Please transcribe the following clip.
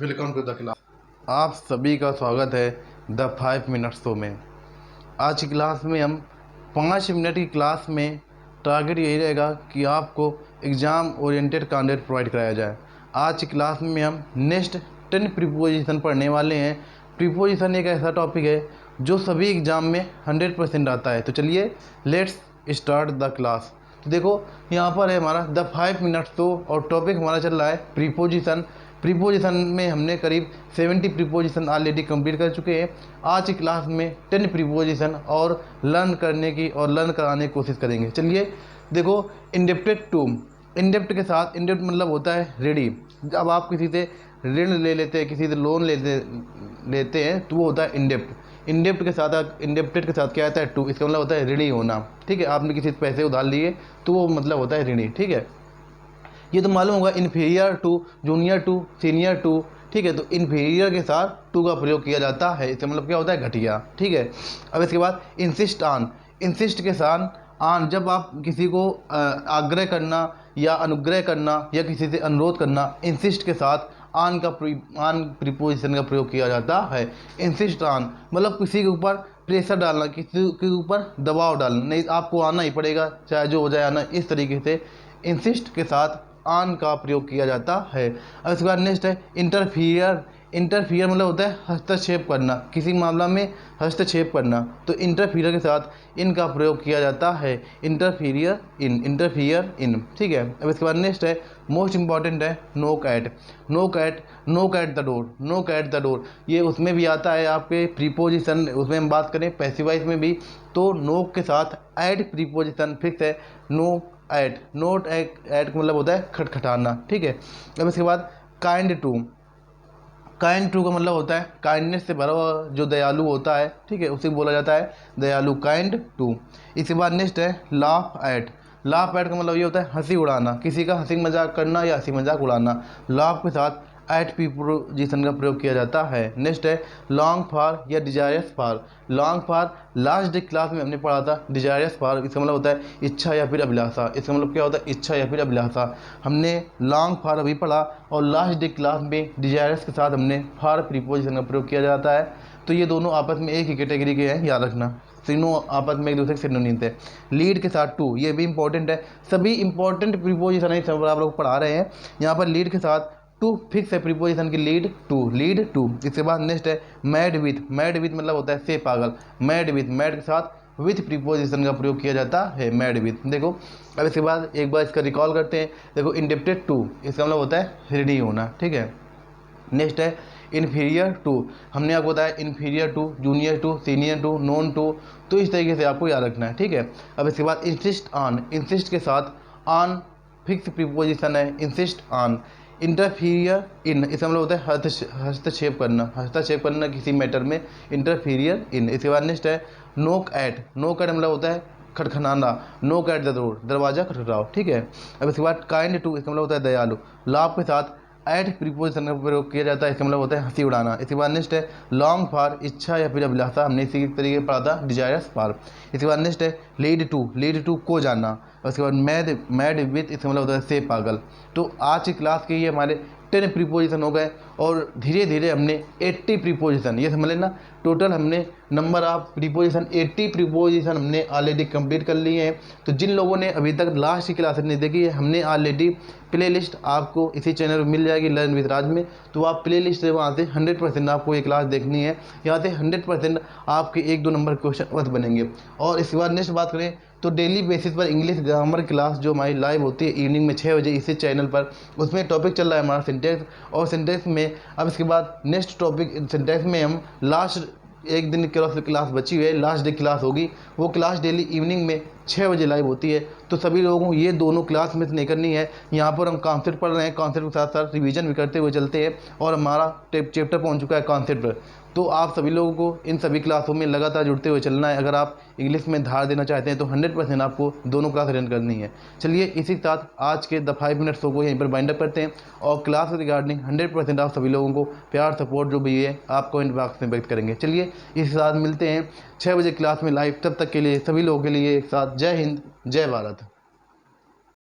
Welcome to the class. आप सभी का स्वागत है द 5 मिनट शो में। आज की क्लास में हम 5 मिनट की क्लास में टारगेट यही रहेगा कि आपको एग्ज़ाम ओरिएंटेड कंटेंट प्रोवाइड कराया जाए। आज की क्लास में हम नेक्स्ट 10 प्रीपोजिशन पढ़ने वाले हैं। प्रीपोजिशन एक ऐसा टॉपिक है जो सभी एग्ज़ाम में 100% आता है। तो चलिए लेट्स स्टार्ट द क्लास। तो देखो यहाँ पर है हमारा द 5 मिनट शो और टॉपिक हमारा चल रहा है प्रीपोजिशन। प्रीपोजिशन में हमने करीब 70 प्रीपोजिशन ऑलरेडी कंप्लीट कर चुके हैं। आज की क्लास में 10 प्रीपोजिशन और लर्न करने की और लर्न कराने की कोशिश करेंगे। चलिए देखो, इंडेप्टेड टू, इंडेप्ट के साथ, इंडेप्ट मतलब होता है रेडी। जब आप किसी से ऋण ले लेते हैं, किसी से लोन लेते हैं तो वो होता है इंडेप्ट। इंडेप्ट के साथ, इंडेप्टेड के साथ क्या आता है? टू। इसका मतलब होता है ऋणी होना। ठीक है, आपने किसी से पैसे उधार लिए तो वो मतलब होता है ऋणी। ठीक है, ये तो मालूम होगा। Inferior to, junior to, senior to. ठीक है, तो इन्फीरियर के साथ टू का प्रयोग किया जाता है। इसका मतलब क्या होता है? घटिया। ठीक है, अब इसके बाद इंसिस्ट ऑन, इंसिस्ट के साथ ऑन। जब आप किसी को आग्रह करना या अनुग्रह करना या किसी से अनुरोध करना, इंसिस्ट के साथ ऑन प्रीपोजिशन का प्रयोग किया जाता है। इंसिस्ट ऑन मतलब किसी के ऊपर प्रेशर डालना, किसी के ऊपर दबाव डालना, नहीं आपको आना ही पड़ेगा, चाहे जो हो जाए आना। इस तरीके से इंसिस्ट के साथ ऑन का प्रयोग किया जाता है। अब इसके बाद नेक्स्ट है इंटरफियर। इंटरफियर मतलब होता है हस्तक्षेप करना, किसी मामला में हस्तक्षेप करना। तो इंटरफियर के साथ इन का प्रयोग किया जाता है। Interfere in, interfere in. ठीक है, अब इसके बाद नेक्स्ट है मोस्ट इंपॉर्टेंट है नोक एट। नोक एट, नोक एट द डोर, नोक एट द डोर। ये उसमें भी आता है आपके प्रीपोजिशन। उसमें हम बात करें पैसिवाइज में भी, तो नोक के साथ एट प्रीपोजिशन फिक्स है। नोक एट, नोट एट मतलब होता है खटखटाना। ठीक है, अब इसके बाद काइंड टू। काइंड टू का मतलब होता है काइंडनेस से भरा हुआ, जो दयालु होता है। ठीक है, उसे बोला जाता है दयालु, काइंड टू। इसके बाद नेक्स्ट है लाफ एट। लाफ एट का मतलब ये होता है हंसी उड़ाना, किसी का हंसी मजाक करना या हंसी मजाक उड़ाना। लाफ के साथ एट प्रीपोजिशन का प्रयोग किया जाता है। नेक्स्ट है लॉन्ग फॉर या desirous for. Long for last class में हमने पढ़ा था डिजायरस फॉर, इसका मतलब होता है इच्छा या फिर अभिलाषा। इसका मतलब क्या होता है? इच्छा या फिर अभिलाषा। हमने लॉन्ग फॉर अभी पढ़ा और लास्ट क्लास में डिजायरस के साथ हमने फॉर प्रीपोजिशन का प्रयोग किया जाता है। तो ये दोनों आपस में एक ही कैटेगरी के हैं, याद रखना। तीनों आपस में एक दूसरे के सिनोनिम थे। लीड के साथ टू, ये भी इंपॉर्टेंट है। सभी इंपॉर्टेंट प्रीपोजिशन है, सब आप लोग पढ़ा रहे हैं। यहाँ पर लीड के साथ टू फिक्स है प्रीपोजिशन की, लीड टू, लीड टू। इसके बाद नेक्स्ट है मैड विथ। मैड विथ मतलब होता है से पागल। मैड विथ, मैड के साथ विथ प्रीपोजिशन का प्रयोग किया जाता है, मैड विथ। देखो अब इसके बाद एक बार इसका रिकॉल करते हैं। देखो इंडेप्टेड टू, इसका मतलब होता है ऋणी होना। ठीक है, नेक्स्ट है इन्फीरियर टू। हमने आपको बताया inferior to, junior to, senior to, non to. तो इस तरीके से आपको याद रखना है। ठीक है, अब इसके बाद इंसिस्ट ऑन। इंसिस्ट के साथ ऑन फिक्स प्रीपोजिशन है, इंसिस्ट ऑन। इंटरफीरियर इन, इसका मतलब होता है हस्तक्षेप करना, हस्तक्षेप करना किसी मैटर में, इंटरफीरियर इन। इसके बाद नेक्स्ट है नोक एट। नोक एट मतलब होता है खटखटाना, नोक एट द डोर, दरवाजा खटखटाओ। ठीक है, अब इसके बाद काइंड टू, इसका मतलब होता है दयालु। लाभ के साथ एट प्रीपोजिशन का प्रयोग किया जाता है, इसका मतलब होता है हंसी उड़ाना। इसके बाद नेक्स्ट है लॉन्ग फॉर, इच्छा या फिर अभिलाषा। हमने इसी तरीके पढ़ा था डिजायरस फॉर। इसके बाद नेक्स्ट है लीड टू, लीड टू को जाना। उसके बाद मैड, मैड विथ, इसका मतलब होता है से पागल। तो आज की क्लास के ये हमारे 10 प्रीपोजिशन हो गए और धीरे धीरे हमने 80 प्रीपोजिशन, ये समझ लेना टोटल हमने नंबर ऑफ प्रीपोजिशन 80 प्रीपोजिशन हमने ऑलरेडी कंप्लीट कर लिए हैं। तो जिन लोगों ने अभी तक लास्ट की क्लास नहीं देखी है, हमने ऑलरेडी प्लेलिस्ट आपको इसी चैनल पर मिल जाएगी, लर्न विद राज में। तो आप प्लेलिस्ट से वहाँ से 100% आपको ये क्लास देखनी है। यहाँ से 100% आपके 1-2 नंबर क्वेश्चन अवश्य बनेंगे। और इसके बाद नेक्स्ट बात करें तो डेली बेसिस पर इंग्लिश ग्रामर क्लास जो हमारी लाइव होती है इवनिंग में 6 बजे इसी चैनल पर, उसमें टॉपिक चल रहा है हमारा सिंटेक्स। और सिंटेक्स में अब इसके बाद नेक्स्ट टॉपिक सिंटेक्स में हम लास्ट एक दिन क्लास बची हुई है, लास्ट डे क्लास होगी। वो क्लास डेली इवनिंग में 6 बजे लाइव होती है। तो सभी लोगों को ये दोनों क्लास मिस नहीं करनी है। यहाँ पर हम कॉन्सेप्ट पढ़ रहे हैं, कॉन्सेप्ट के साथ साथ रिवीजन भी करते हुए चलते हैं और हमारा चैप्टर पहुँच चुका है कॉन्सेप्ट पर। तो आप सभी लोगों को इन सभी क्लासों में लगातार जुड़ते हुए चलना है। अगर आप इंग्लिश में धार देना चाहते हैं तो 100% आपको दोनों क्लास अटेंड करनी है। चलिए इसी के साथ आज के द 5 मिनट शो को यहीं पर बाइंड अप करते हैं और क्लास के रिगार्डिंग 100% आप सभी लोगों को प्यार सपोर्ट जो भी है आप कमेंट बॉक्स में व्यक्त करेंगे। चलिए इसी के साथ मिलते हैं 6 बजे क्लास में लाइव। तब तक के लिए सभी लोगों के लिए एक साथ जय हिंद, जय भारत।